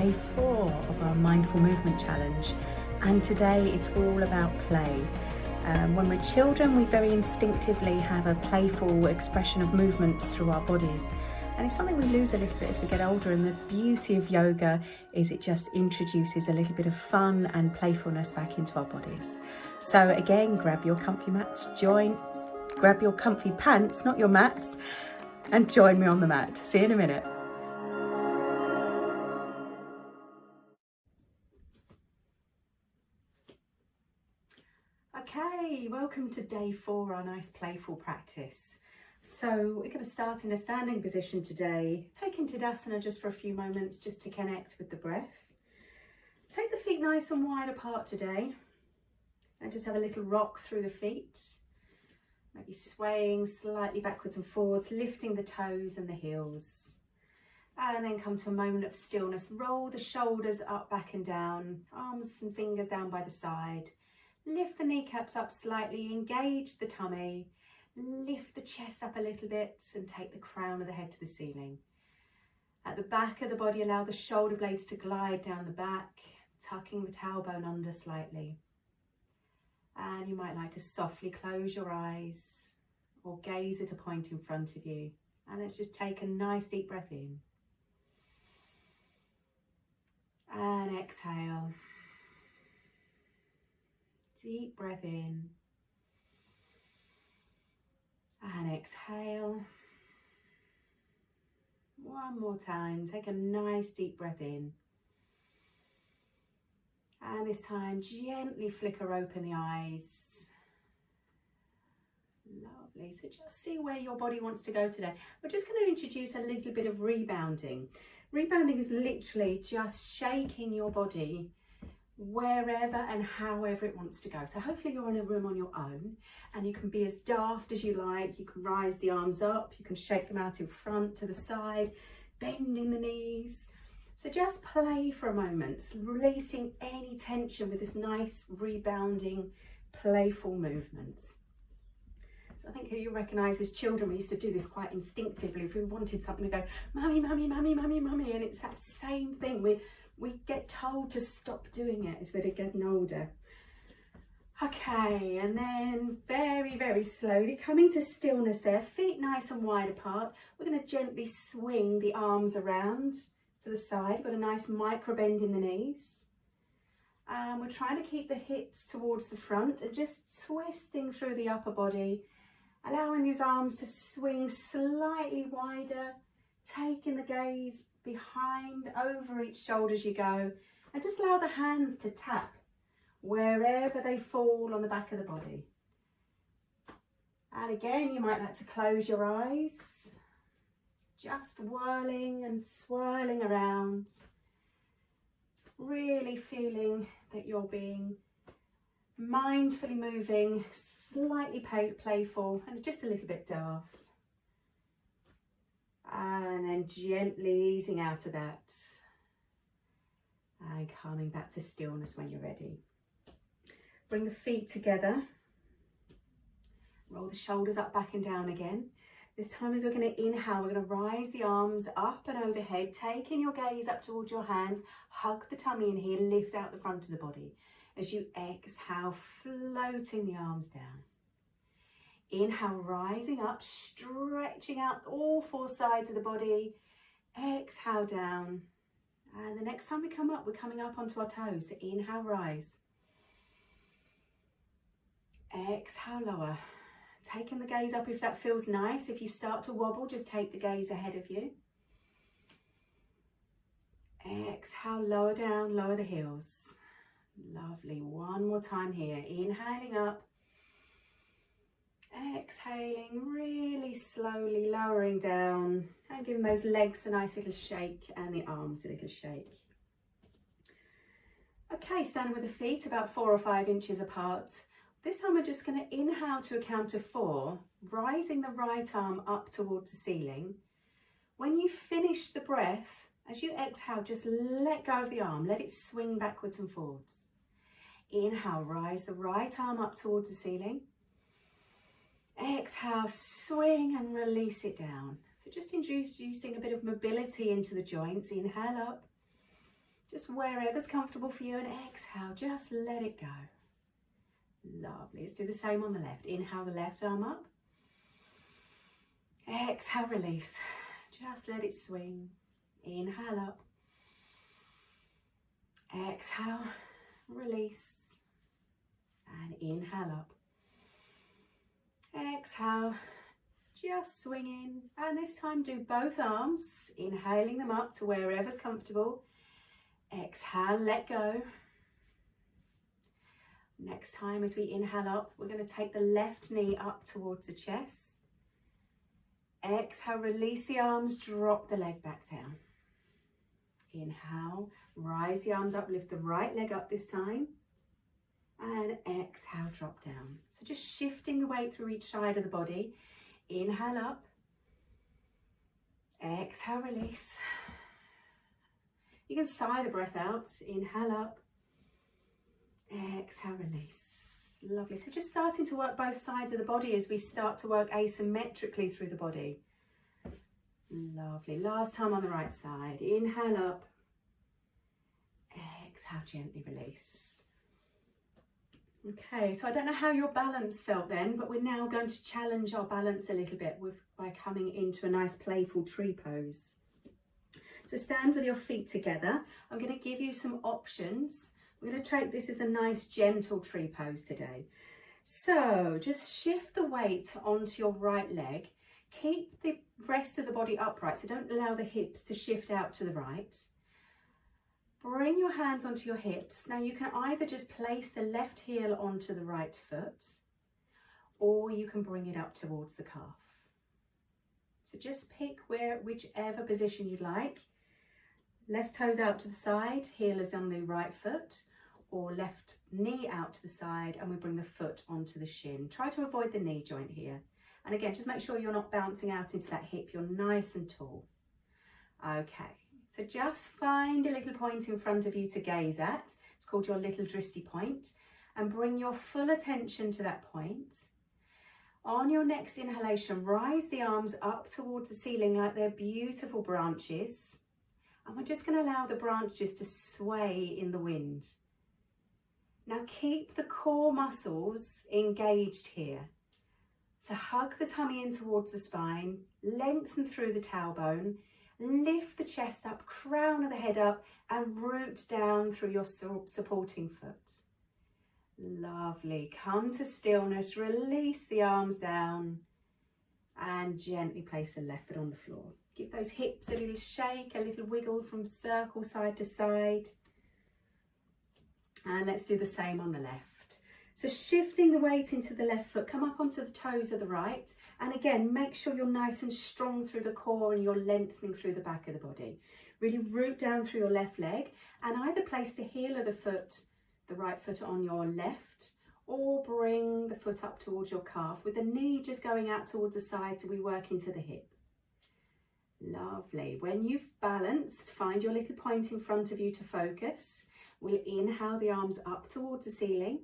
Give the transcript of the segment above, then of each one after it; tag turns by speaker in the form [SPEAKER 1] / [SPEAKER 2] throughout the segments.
[SPEAKER 1] day 4 of our Mindful Movement Challenge, and today it's all about play. When we're children, we very instinctively have a playful expression of movements through our bodies, and it's something we lose a little bit as we get older, and the beauty of yoga is it just introduces a little bit of fun and playfulness back into our bodies. So again, grab your comfy mats, grab your comfy pants, not your mats, and join me on the mat. See you in a minute. Okay, welcome to day 4, our nice playful practice. So we're going to start in a standing position today, taking Tadasana just for a few moments just to connect with the breath. Take the feet nice and wide apart today and just have a little rock through the feet. Maybe swaying slightly backwards and forwards, lifting the toes and the heels. And then come to a moment of stillness. Roll the shoulders up, back and down, arms and fingers down by the side. Lift the kneecaps up slightly, engage the tummy, lift the chest up a little bit and take the crown of the head to the ceiling. At the back of the body, allow the shoulder blades to glide down the back, tucking the tailbone under slightly. And you might like to softly close your eyes or gaze at a point in front of you. And let's just take a nice deep breath in. And exhale. Deep breath in and exhale. One more time, take a nice deep breath in. And this time, gently flicker open the eyes. Lovely, so just see where your body wants to go today. We're just going to introduce a little bit of rebounding. Rebounding is literally just shaking your body wherever and however it wants to go. So hopefully you're in a room on your own and you can be as daft as you like. You can rise the arms up, you can shake them out in front to the side, bending the knees. So just play for a moment, releasing any tension with this nice rebounding, playful movement. So I think you recognise as children, we used to do this quite instinctively. If we wanted something to go, mummy, mummy, mummy, mummy, mummy, and it's that same thing. We get told to stop doing it as we're getting older. Okay, and then very, very slowly coming to stillness there, feet nice and wide apart. We're going to gently swing the arms around to the side. We've got a nice micro bend in the knees. And we're trying to keep the hips towards the front and just twisting through the upper body, allowing these arms to swing slightly wider, taking the gaze behind, over each shoulder as you go, and just allow the hands to tap wherever they fall on the back of the body. And again, you might like to close your eyes, just whirling and swirling around, really feeling that you're being mindfully moving, slightly playful and just a little bit daft. And then gently easing out of that and coming back to stillness when you're ready. Bring the feet together, roll the shoulders up, back and down again. This time as we're going to inhale, we're going to rise the arms up and overhead, taking your gaze up towards your hands, hug the tummy in here, lift out the front of the body. As you exhale, floating the arms down. Inhale, rising up, stretching out all 4 sides of the body. Exhale down. And the next time we come up, we're coming up onto our toes. So inhale, rise. Exhale, lower. Taking the gaze up if that feels nice. If you start to wobble, just take the gaze ahead of you. Exhale, lower down, lower the heels. Lovely. One more time here. Inhaling up. Exhaling, really slowly lowering down and giving those legs a nice little shake and the arms a little shake. Okay, standing with the feet about 4 or 5 inches apart. This time we're just going to inhale to a count of 4, rising the right arm up towards the ceiling. When you finish the breath, as you exhale, just let go of the arm, let it swing backwards and forwards. Inhale, rise the right arm up towards the ceiling. Exhale, swing and release it down. So just introducing a bit of mobility into the joints. Inhale up. just wherever's comfortable for you, and exhale, just let it go. Lovely. Let's do the same on the left. Inhale the left arm up. Exhale, release. Just let it swing. Inhale up. Exhale, release. And inhale up. Exhale, just swinging. And this time do both arms, inhaling them up to wherever's comfortable. Exhale, let go. Next time as we inhale up, we're going to take the left knee up towards the chest. Exhale, release the arms, drop the leg back down. Inhale, rise the arms up, lift the right leg up this time. And exhale, drop down. So just shifting the weight through each side of the body. Inhale up. Exhale, release. You can sigh the breath out. Inhale up. Exhale, release. Lovely. So just starting to work both sides of the body as we start to work asymmetrically through the body. Lovely. Last time on the right side. Inhale up. Exhale, gently release. Okay, so I don't know how your balance felt then, but we're now going to challenge our balance a little bit by coming into a nice playful tree pose. So stand with your feet together. I'm going to give you some options. We're going to take this as a nice gentle tree pose today. So just shift the weight onto your right leg. Keep the rest of the body upright, so don't allow the hips to shift out to the right. Bring your hands onto your hips. Now you can either just place the left heel onto the right foot, or you can bring it up towards the calf. So just pick whichever position you like. Left toes out to the side, heel is on the right foot, or left knee out to the side, and we bring the foot onto the shin. Try to avoid the knee joint here. And again, just make sure you're not bouncing out into that hip. You're nice and tall. Okay, so just find a little point in front of you to gaze at. It's called your little dristy point. And bring your full attention to that point. On your next inhalation, rise the arms up towards the ceiling like they're beautiful branches. And we're just going to allow the branches to sway in the wind. Now keep the core muscles engaged here. So hug the tummy in towards the spine, lengthen through the tailbone, lift the chest up, crown of the head up, and root down through your supporting foot. Lovely. Come to stillness, release the arms down, and gently place the left foot on the floor. Give those hips a little shake, a little wiggle from circle side to side. And let's do the same on the left. So shifting the weight into the left foot, come up onto the toes of the right. And again, make sure you're nice and strong through the core and you're lengthening through the back of the body. Really root down through your left leg and either place the heel of the foot, the right foot on your left, or bring the foot up towards your calf with the knee just going out towards the side so we work into the hip. Lovely. When you've balanced, find your little point in front of you to focus. We'll inhale the arms up towards the ceiling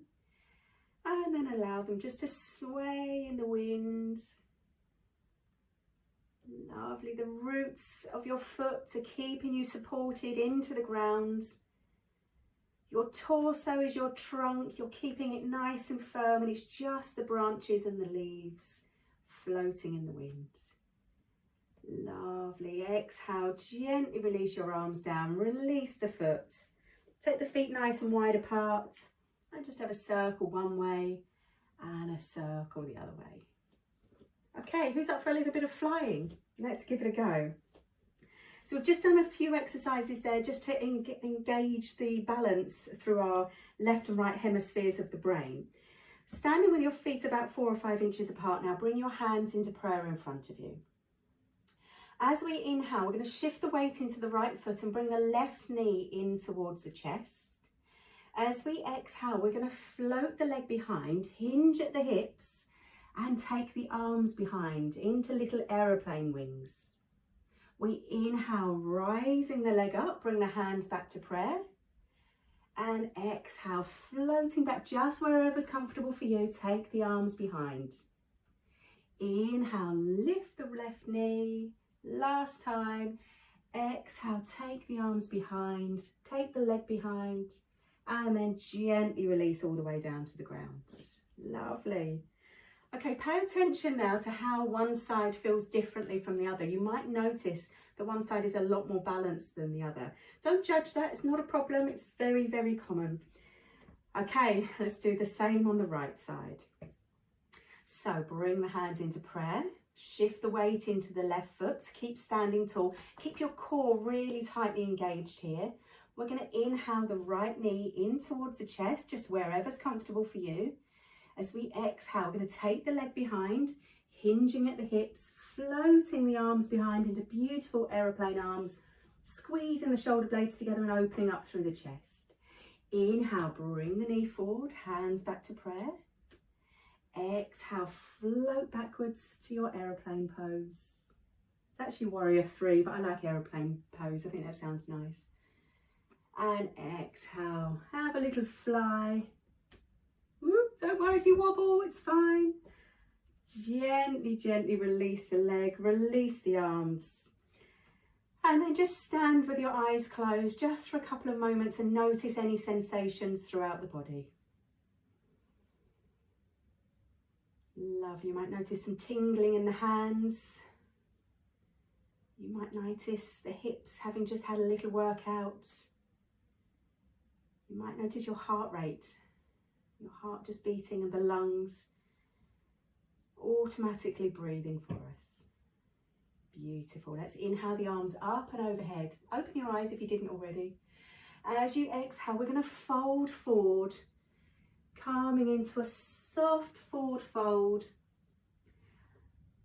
[SPEAKER 1] and then allow them just to sway in the wind. Lovely. The roots of your foot are keeping you supported into the ground. Your torso is your trunk. You're keeping it nice and firm, and it's just the branches and the leaves floating in the wind. Lovely. Exhale, gently release your arms down. Release the foot. Take the feet nice and wide apart. And just have a circle one way and a circle the other way. Okay, who's up for a little bit of flying? Let's give it a go. So we've just done a few exercises there just to engage the balance through our left and right hemispheres of the brain. Standing with your feet about 4 or 5 inches apart now, bring your hands into prayer in front of you. As we inhale, we're going to shift the weight into the right foot and bring the left knee in towards the chest. As we exhale, we're going to float the leg behind, hinge at the hips, and take the arms behind into little aeroplane wings. We inhale, rising the leg up, bring the hands back to prayer. And exhale, floating back just wherever's comfortable for you, take the arms behind. Inhale, lift the left knee. Last time. Exhale, take the arms behind, take the leg behind, and then gently release all the way down to the ground. Lovely. Okay, pay attention now to how one side feels differently from the other. You might notice that one side is a lot more balanced than the other. Don't judge that, it's not a problem, it's very, very common. Okay, let's do the same on the right side. So bring the hands into prayer, shift the weight into the left foot, keep standing tall, keep your core really tightly engaged here. We're going to inhale the right knee in towards the chest, just wherever's comfortable for you. As we exhale, we're going to take the leg behind, hinging at the hips, floating the arms behind into beautiful aeroplane arms, squeezing the shoulder blades together and opening up through the chest. Inhale, bring the knee forward, hands back to prayer. Exhale, float backwards to your aeroplane pose. It's actually warrior 3, but I like aeroplane pose. I think that sounds nice. And exhale, have a little fly. Don't worry if you wobble, it's fine. Gently, gently release the leg, release the arms. And then just stand with your eyes closed just for a couple of moments and notice any sensations throughout the body. Lovely. You might notice some tingling in the hands. You might notice the hips having just had a little workout. You might notice your heart rate, your heart just beating and the lungs automatically breathing for us. Beautiful. Let's inhale the arms up and overhead. Open your eyes if you didn't already. As you exhale, we're going to fold forward, calming into a soft forward fold.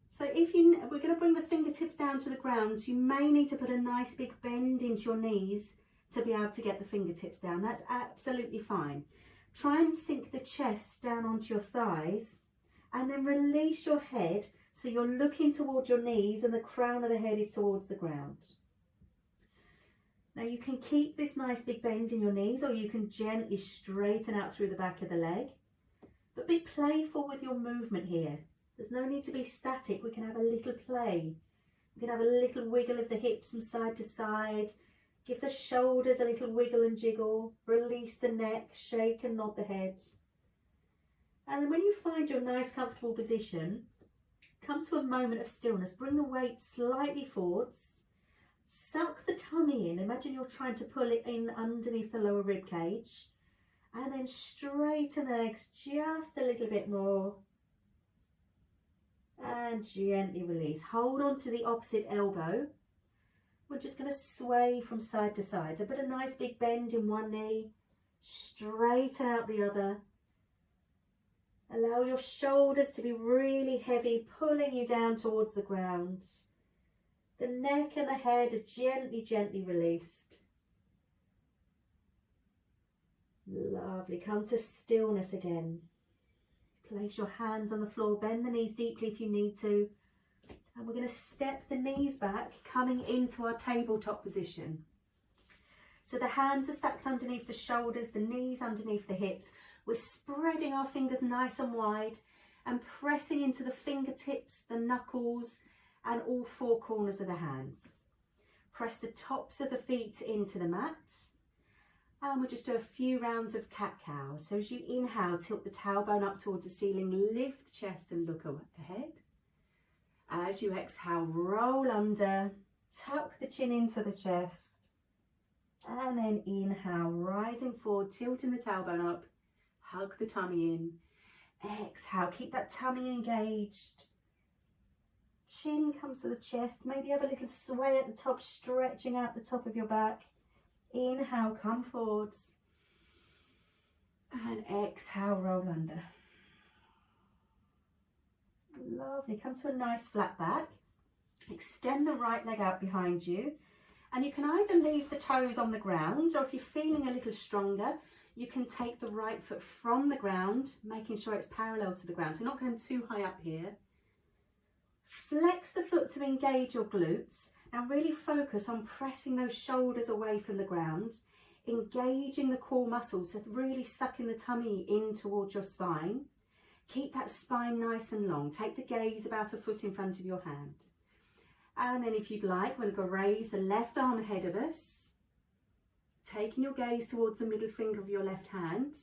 [SPEAKER 1] So we're going to bring the fingertips down to the ground. You may need to put a nice big bend into your knees to be able to get the fingertips down. That's absolutely fine. Try and sink the chest down onto your thighs and then release your head so you're looking towards your knees and the crown of the head is towards the ground. Now you can keep this nice big bend in your knees or you can gently straighten out through the back of the leg. But be playful with your movement here. There's no need to be static. We can have a little play. We can have a little wiggle of the hips from side to side. Give the shoulders a little wiggle and jiggle. Release the neck, shake and nod the head. And then when you find your nice comfortable position, come to a moment of stillness. Bring the weight slightly forwards. Suck the tummy in. Imagine you're trying to pull it in underneath the lower rib cage. And then straighten the legs just a little bit more. And gently release. Hold on to the opposite elbow. We're just going to sway from side to side. So put a nice big bend in one knee, straighten out the other. Allow your shoulders to be really heavy, pulling you down towards the ground. The neck and the head are gently, gently released. Lovely. Come to stillness again. Place your hands on the floor, bend the knees deeply if you need to. And we're going to step the knees back, coming into our tabletop position. So the hands are stacked underneath the shoulders, the knees underneath the hips. We're spreading our fingers nice and wide and pressing into the fingertips, the knuckles, and all four corners of the hands. Press the tops of the feet into the mat. And we'll just do a few rounds of cat-cow. So as you inhale, tilt the tailbone up towards the ceiling, lift the chest and look ahead. As you exhale, roll under, tuck the chin into the chest. And then inhale, rising forward, tilting the tailbone up, hug the tummy in. Exhale, keep that tummy engaged. Chin comes to the chest, maybe have a little sway at the top, stretching out the top of your back. Inhale, come forwards. And exhale, roll under. Lovely. Come to a nice flat back. Extend the right leg out behind you. And you can either leave the toes on the ground, or if you're feeling a little stronger, you can take the right foot from the ground, making sure it's parallel to the ground. So not going too high up here. Flex the foot to engage your glutes and really focus on pressing those shoulders away from the ground, engaging the core muscles, so really sucking the tummy in towards your spine. Keep that spine nice and long. Take the gaze about a foot in front of your hand. And then if you'd like, we're going to raise the left arm ahead of us, taking your gaze towards the middle finger of your left hand.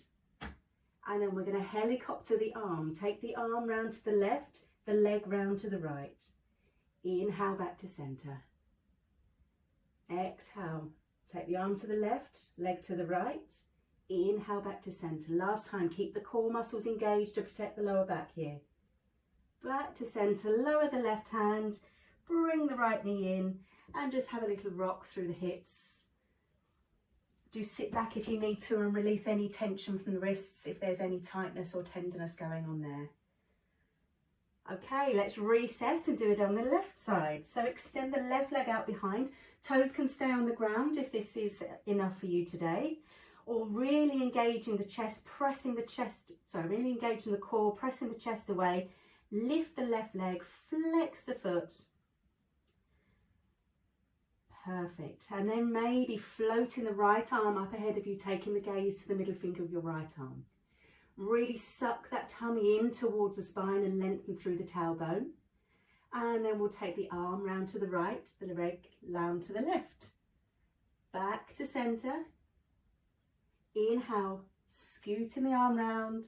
[SPEAKER 1] And then we're going to helicopter the arm. Take the arm round to the left, the leg round to the right. Inhale back to center. Exhale. Take the arm to the left, leg to the right. Inhale back to center. Last time, keep the core muscles engaged to protect the lower back here. Back to center, lower the left hand, bring the right knee in, and just have a little rock through the hips. Do sit back if you need to and release any tension from the wrists if there's any tightness or tenderness going on there. Okay, let's reset and do it on the left side. So extend the left leg out behind. Toes can stay on the ground if this is enough for you today. Or really engaging the chest, pressing the chest, really engaging the core, pressing the chest away. Lift the left leg, flex the foot. Perfect. And then maybe floating the right arm up ahead of you, taking the gaze to the middle finger of your right arm. Really suck that tummy in towards the spine and lengthen through the tailbone. And then we'll take the arm round to the right, the leg round to the left. Back to center. Inhale, scooting the arm round.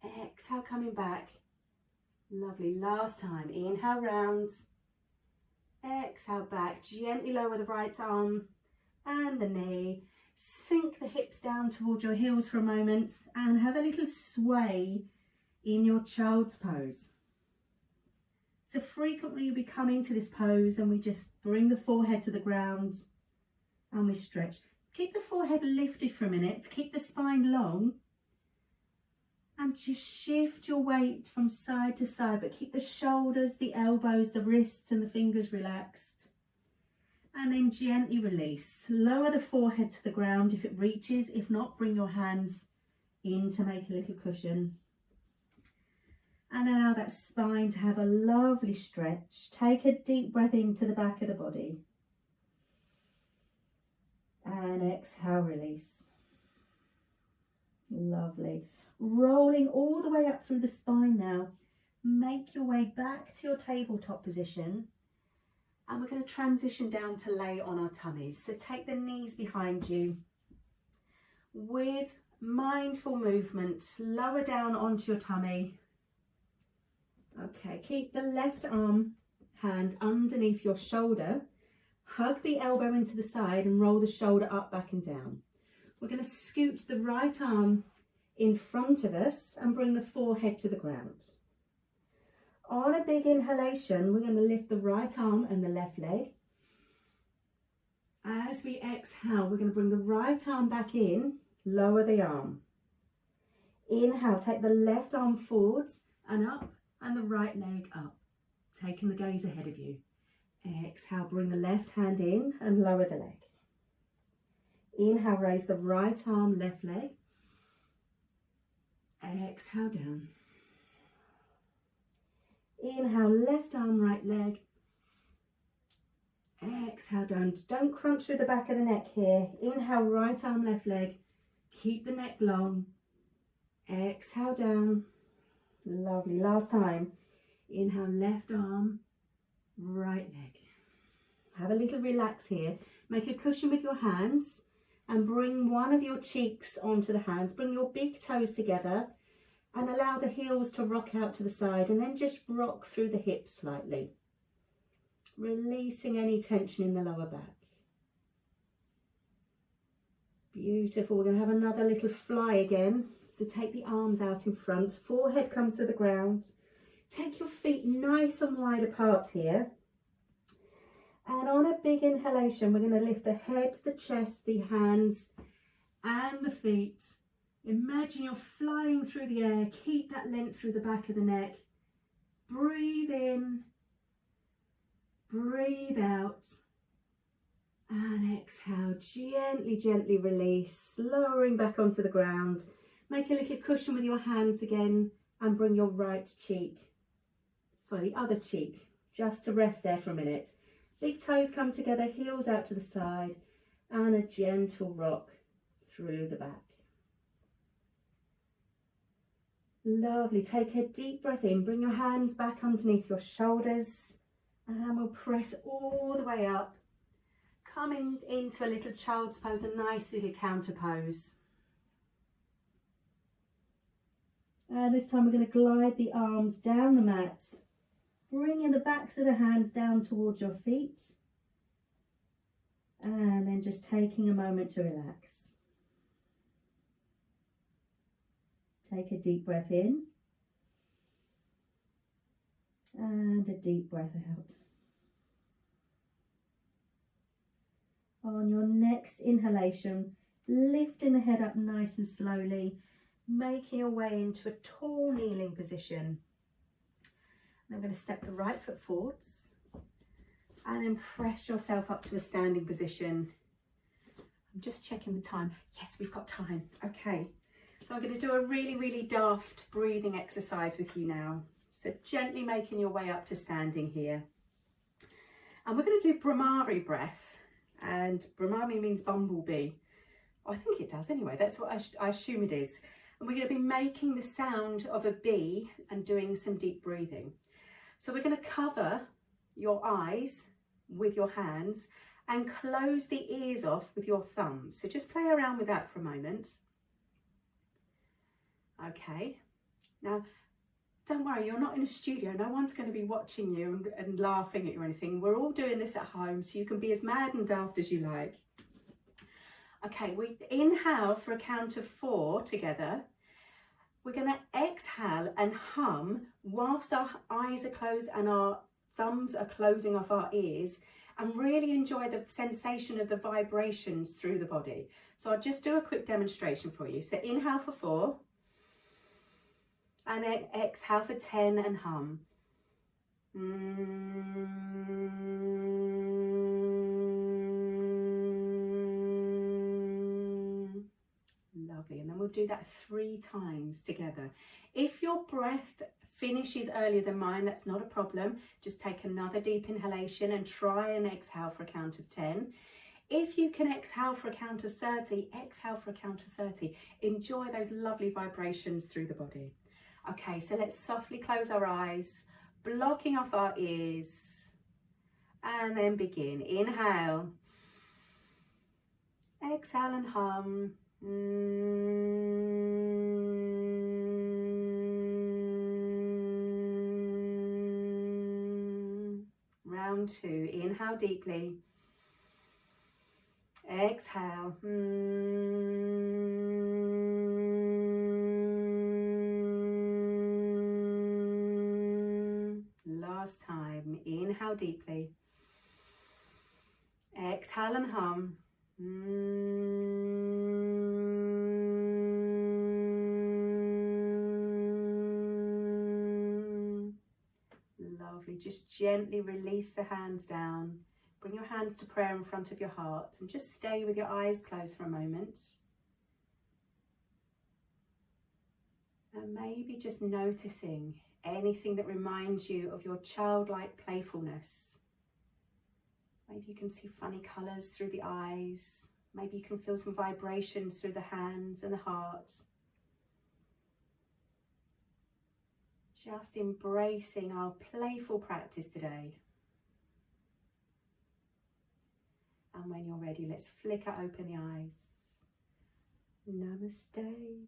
[SPEAKER 1] Exhale, coming back. Lovely. Last time. Inhale, round. Exhale, back. Gently lower the right arm and the knee. Sink the hips down towards your heels for a moment and have a little sway in your child's pose. So frequently you'll be coming to this pose and we just bring the forehead to the ground and we stretch. Keep the forehead lifted for a minute to keep the spine long and just shift your weight from side to side, but keep the shoulders, the elbows, the wrists and the fingers relaxed. And then gently release. Lower the forehead to the ground if it reaches. If not, bring your hands in to make a little cushion. And allow that spine to have a lovely stretch. Take a deep breath into the back of the body. And exhale, release. Lovely. Rolling all the way up through the spine now. Make your way back to your tabletop position. And we're going to transition down to lay on our tummies. So take the knees behind you. With mindful movement, lower down onto your tummy. Okay, keep the left arm hand underneath your shoulder. Hug the elbow into the side and roll the shoulder up, back and down. We're going to scoot the right arm in front of us and bring the forehead to the ground. On a big inhalation, we're going to lift the right arm and the left leg. As we exhale, we're going to bring the right arm back in, lower the arm. Inhale, take the left arm forwards and up, and the right leg up, taking the gaze ahead of you. Exhale, bring the left hand in and lower the leg. Inhale, raise the right arm, left leg. Exhale, down. Inhale, left arm, right leg. Exhale, down. Don't crunch through the back of the neck here. Inhale, right arm, left leg. Keep the neck long. Exhale, down. Lovely. Last time. Inhale, left arm, right leg. Have a little relax here. Make a cushion with your hands and bring one of your cheeks onto the hands. Bring your big toes together and allow the heels to rock out to the side, and then just rock through the hips slightly, releasing any tension in the lower back. Beautiful. We're going to have another little fly again. So take the arms out in front, forehead comes to the ground. Take your feet nice and wide apart here. And on a big inhalation, we're going to lift the head, the chest, the hands and the feet. Imagine you're flying through the air. Keep that length through the back of the neck. Breathe in, breathe out, and exhale. Gently, gently release, lowering back onto the ground. Make a little cushion with your hands again and bring your right cheek, the other cheek, just to rest there for a minute. Big toes come together, heels out to the side, and a gentle rock through the back. Lovely. Take a deep breath in. Bring your hands back underneath your shoulders And we'll press all the way up, coming into a little child's pose, a nice little counter pose. And this time we're going to glide the arms down the mat, bringing the backs of the hands down towards your feet, and then just taking a moment to relax. Take a deep breath in and a deep breath out. On your next inhalation, lifting the head up nice and slowly, making your way into a tall kneeling position. And I'm going to step the right foot forwards and then press yourself up to a standing position. I'm just checking the time. Yes, we've got time. Okay, so I'm going to do a really daft breathing exercise with you now. So gently making your way up to standing here. And we're going to do Brahmari breath. And Brahmari means bumblebee. I think it does anyway. That's what I assume it is. And we're going to be making the sound of a bee and doing some deep breathing. So we're going to cover your eyes with your hands and close the ears off with your thumbs. So just play around with that for a moment. Okay. Now, don't worry, you're not in a studio. No one's going to be watching you and laughing at you or anything. We're all doing this at home, so you can be as mad and daft as you like. Okay, we inhale for a count of 4 together. We're going to exhale and hum whilst our eyes are closed and our thumbs are closing off our ears, and really enjoy the sensation of the vibrations through the body. So I'll just do a quick demonstration for you. So inhale for 4 and then exhale for 10 and hum. Lovely, and then we'll do that 3 times together. If your breath finishes earlier than mine, that's not a problem. Just take another deep inhalation and try and exhale for a count of 10. If you can exhale for a count of 30, exhale for a count of 30. Enjoy those lovely vibrations through the body. Okay, so let's softly close our eyes, blocking off our ears, and then begin. Inhale, exhale and hum. Round 2, inhale deeply, exhale. Last time, inhale deeply, exhale and hum. Lovely, just gently release the hands down. Bring your hands to prayer in front of your heart and just stay with your eyes closed for a moment. And maybe just noticing anything that reminds you of your childlike playfulness. Maybe you can see funny colours through the eyes. Maybe you can feel some vibrations through the hands and the heart. Just embracing our playful practice today. And when you're ready, let's flicker open the eyes. Namaste.